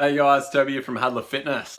Hey guys, Toby here from Hadler Fitness.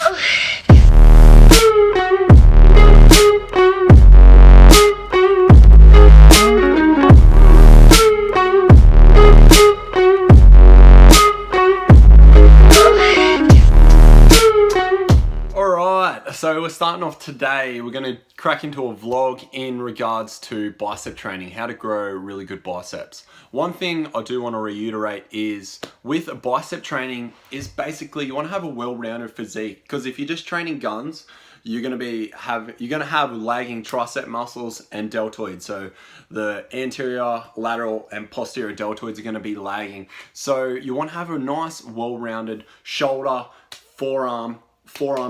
Alright, so we're starting off today. We're going to crack into a vlog in regards to bicep training, how to grow really good biceps. One thing I do want to reiterate is with a bicep training is basically you want to have a well-rounded physique, because if you're just training guns, you're going to have lagging tricep muscles and deltoids. So the anterior, lateral and posterior deltoids are going to be lagging. So you want to have a nice well-rounded shoulder, forearm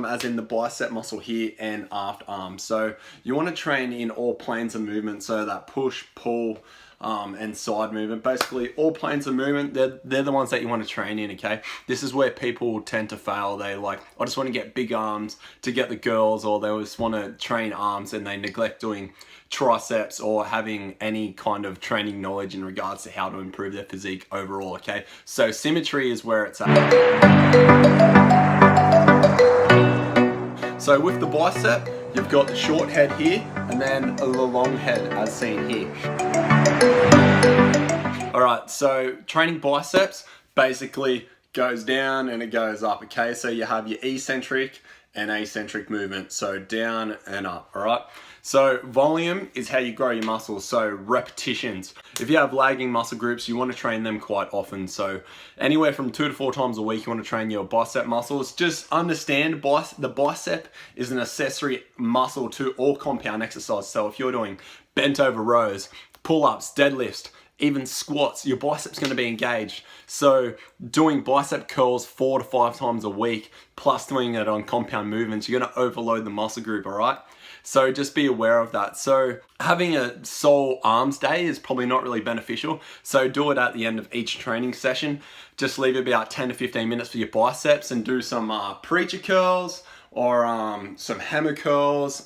as in the bicep muscle here, and aft arm. So you want to train in all planes of movement, so that push, pull, and side movement. Basically all planes of movement, they're the ones that you want to train in, okay? This is where people tend to fail. They like, I just want to get big arms to get the girls, or they just want to train arms and they neglect doing triceps or having any kind of training knowledge in regards to how to improve their physique overall, okay? So symmetry is where it's at. So with the bicep, you've got the short head here and then the long head as seen here. Alright, so training biceps basically goes down and it goes up, okay? So you have your eccentric and eccentric movement, so down and up, alright? So volume is how you grow your muscles, so repetitions. If you have lagging muscle groups, you want to train them quite often. So anywhere from 2 to 4 times a week, you want to train your bicep muscles. Just understand the bicep is an accessory muscle to all compound exercise. So if you're doing bent over rows, pull-ups, deadlifts, even squats, your bicep's going to be engaged. So doing bicep curls 4 to 5 times a week, plus doing it on compound movements, you're going to overload the muscle group, all right? So just be aware of that. So having a sole arms day is probably not really beneficial. So do it at the end of each training session. Just leave about 10 to 15 minutes for your biceps and do some preacher curls or some hammer curls.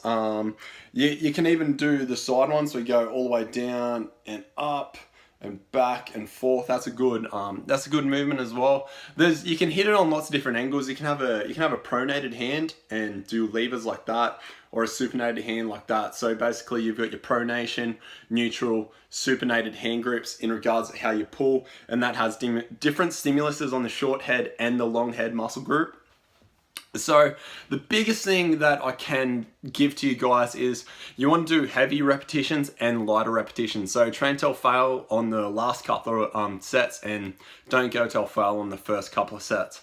You can even do the side ones. So we go all the way down and up and back and forth. That's a good movement as well. You can hit it on lots of different angles. You can have a pronated hand and do levers like that, or a supinated hand like that. So basically you've got your pronation, neutral, supinated hand grips in regards to how you pull, and that has different stimuluses on the short head and the long head muscle group. So the biggest thing that I can give to you guys is you want to do heavy repetitions and lighter repetitions. So train till fail on the last couple of sets, and don't go till fail on the first couple of sets.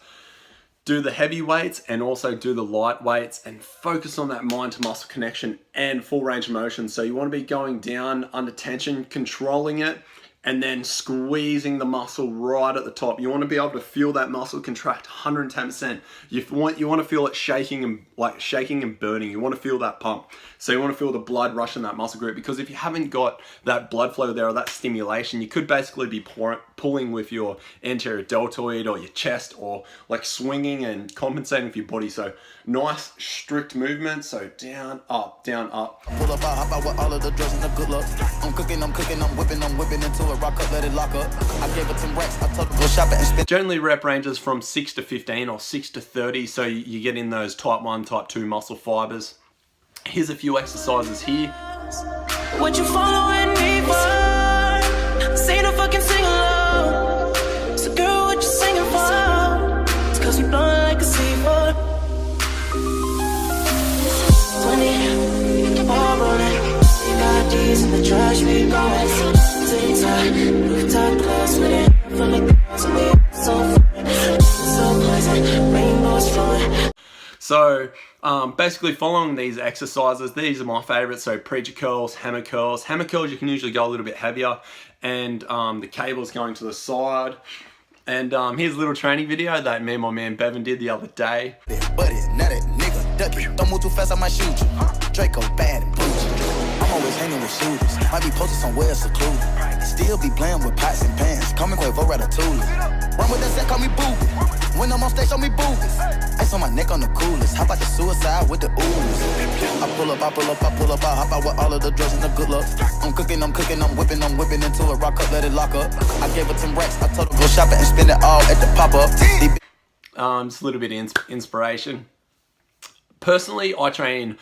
Do the heavy weights and also do the light weights, and focus on that mind to muscle connection and full range of motion. So you want to be going down under tension, controlling it, and then squeezing the muscle right at the top. You want to be able to feel that muscle contract 110%. You want to feel it shaking and burning. You want to feel that pump. So you want to feel the blood rush in that muscle group, because if you haven't got that blood flow there or that stimulation, you could basically be pulling with your anterior deltoid or your chest, or like swinging and compensating with your body. So nice strict movement. So down, up, down, up. Pull up, I hop out with all of the drugs and the good luck. I'm cooking, I'm whipping into a rock up, let it lock up. I gave her 10 racks, I told her go shopping and spend. Generally rep ranges from 6 to 15 or 6 to 30, so you get in those type 1, type 2 muscle fibers. Here's a few exercises here. What you following me for? Say no fucking sing along. So girl, what you singing for? It's cause we blowing like a seafood. 20, ball rolling. You got these in the trash, we going. Tick-tock, rooftop glass with it. Feel like the house of me, so fun. So pleasant, rainbows flowing. So basically following these exercises, these are my favorites. So preacher curls, hammer curls. Hammer curls, you can usually go a little bit heavier, and the cable's going to the side. And here's a little training video that me and my man Bevan did the other day. Buddy, now that nigga ducky. Don't move too fast, I might shoot you. Draco bad and bougie. I'm always hanging with shooters. Might be posted somewhere secluded. Still be playing with pots and pans. Call me Quavo Ratatouille. Run with that set, call me Booby. When I'm on stage, show me boobies. Ice on my neck on the coolest. Hop out the suicide with the ooze. I pull up, I hop out with all of the drugs and the good luck. I'm cooking, I'm whipping into a rock up, let it lock up. I gave her 10 racks, I told her go shopping and spend it all at the pop-up. Just a little bit of inspiration. Personally, I train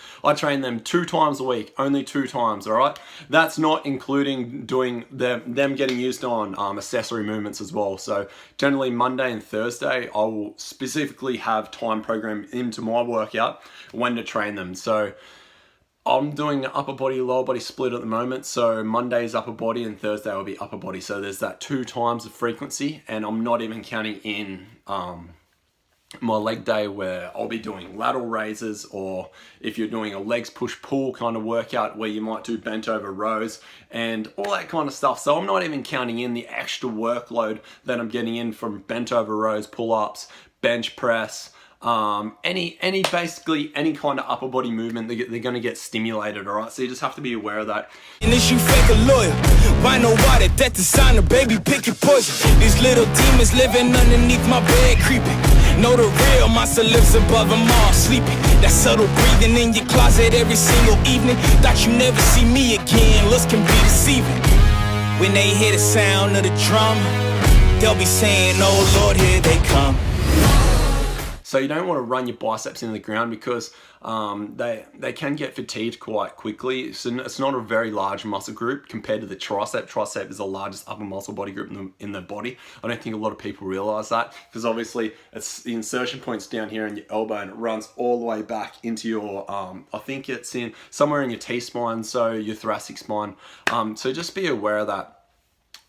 them 2 times a week, only 2 times, all right? That's not including doing them getting used on accessory movements as well. So generally Monday and Thursday, I will specifically have time programmed into my workout when to train them. So I'm doing upper body, lower body split at the moment. So Monday's upper body and Thursday will be upper body. So there's that 2 times of frequency, and I'm not even counting in my leg day where I'll be doing lateral raises, or if you're doing a legs push pull kind of workout where you might do bent over rows and all that kind of stuff. So I'm not even counting in the extra workload that I'm getting in from bent over rows, pull-ups, bench press, basically any kind of upper body movement. They're going to get stimulated, all right? So you just have to be aware of that. And this you fake a lawyer, why no water, that designer, baby, pick your poison. These little demons living underneath my bed, creeping. Know the real, monster lives above them all, sleeping. That subtle breathing in your closet every single evening. Thought you never see me again, looks can be deceiving. When they hear the sound of the drum, they'll be saying, oh Lord, here they come. So you don't want to run your biceps into the ground because they can get fatigued quite quickly. So it's not a very large muscle group compared to the tricep. Tricep is the largest upper muscle body group in the body. I don't think a lot of people realize that, because obviously it's the insertion point's down here in your elbow and it runs all the way back into your, I think it's in somewhere in your T-spine, so your thoracic spine. So just be aware of that.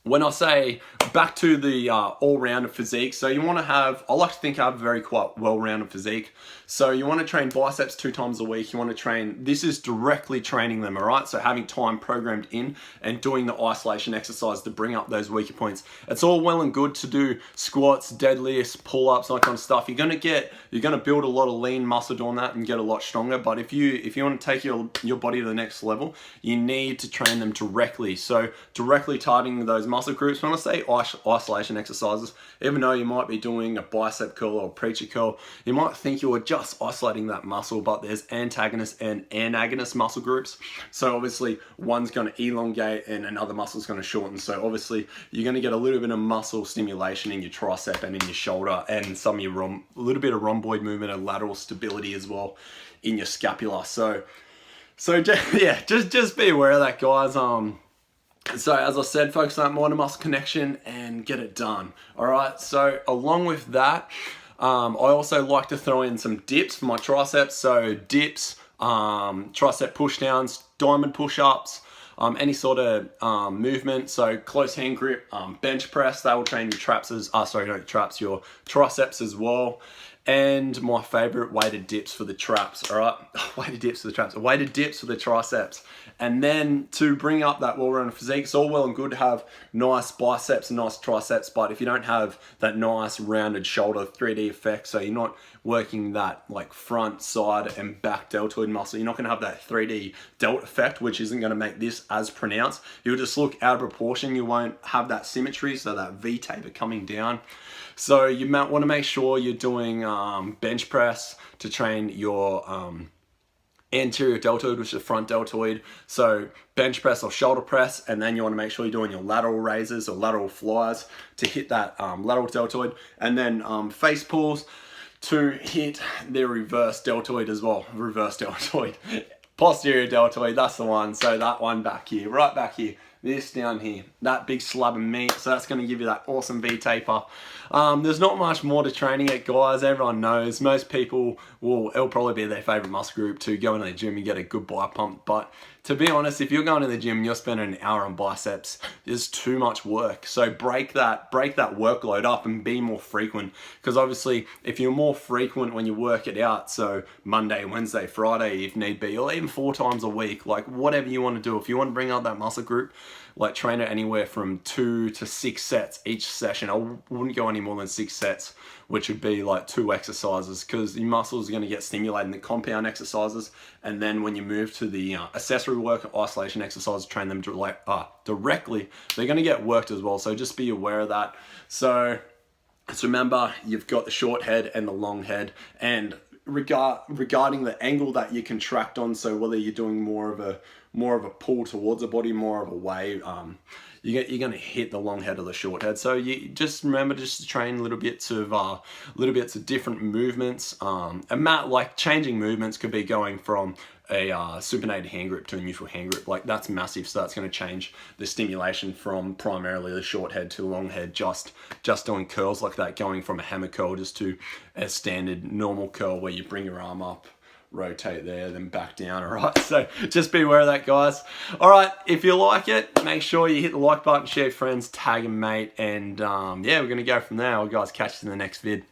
When I say back to the all-rounded physique, so you want to have, I like to think I have a very quite well-rounded physique. So you want to train biceps 2 times a week. You want to train, this is directly training them, all right? So having time programmed in and doing the isolation exercise to bring up those weaker points. It's all well and good to do squats, deadlifts, pull-ups, that kind of stuff. You're going to build a lot of lean muscle doing that and get a lot stronger. But if you want to take your body to the next level, you need to train them directly. So directly targeting those muscle groups. When I say isolation exercises, even though you might be doing a bicep curl or a preacher curl, you might think you're just isolating that muscle, but there's antagonist and agonist muscle groups. So obviously one's going to elongate and another muscle's going to shorten. So obviously you're going to get a little bit of muscle stimulation in your tricep and in your shoulder, and some of your a little bit of rhomboid movement and lateral stability as well in your scapula. So just be aware of that, guys. So as I said, focus on that mind to muscle connection and get it done. All right. So along with that, I also like to throw in some dips for my triceps. So dips, tricep push downs, diamond push ups, any sort of movement. So close hand grip, bench press, that will train your your triceps as well. And my favorite, weighted dips for the traps, all right? Weighted dips for the traps, weighted dips for the triceps. And then to bring up that well-rounded physique, it's all well and good to have nice biceps and nice triceps, but if you don't have that nice rounded shoulder 3D effect, so you're not working that like front, side, and back deltoid muscle, you're not gonna have that 3D delt effect, which isn't gonna make this as pronounced. You'll just look out of proportion. You won't have that symmetry, so that V taper coming down. So you might want to make sure you're doing bench press to train your anterior deltoid, which is the front deltoid. So bench press or shoulder press, and then you want to make sure you're doing your lateral raises or lateral flyers to hit that lateral deltoid, and then face pulls to hit the reverse deltoid as well. Reverse deltoid. Posterior deltoid, that's the one. So that one back here, right back here. This down here, that big slab of meat. So that's going to give you that awesome V taper. There's not much more to training it, guys. Everyone knows. Most people it'll probably be their favorite muscle group to go into the gym and get a good bi pump. But to be honest, if you're going to the gym and you're spending an hour on biceps, there's too much work. So break that workload up and be more frequent. Because obviously, if you're more frequent when you work it out, so Monday, Wednesday, Friday, if need be, or even 4 times a week, like whatever you want to do, if you want to bring up that muscle group, like train it anywhere from 2 to 6 sets each session. I wouldn't go any more than 6 sets, which would be like 2 exercises, because your muscles are going to get stimulated in the compound exercises, and then when you move to the accessory work, isolation exercises, train them directly, they're going to get worked as well. So just be aware of that. So remember, you've got the short head and the long head, and regarding the angle that you contract on, so whether you're doing more of a pull towards the body, more of a wave, you're going to hit the long head or the short head. So you just remember just to train little bits of different movements. And like changing movements could be going from a supinated hand grip to a neutral hand grip. Like that's massive. So that's going to change the stimulation from primarily the short head to long head. Just doing curls like that, going from a hammer curl just to a standard normal curl where you bring your arm up, rotate there, then back down. All right, so just be aware of that, guys. All right, if you like it, make sure you hit the like button, share with friends, tag a mate, and yeah, we're gonna go from there. I'll guys catch you in the next vid.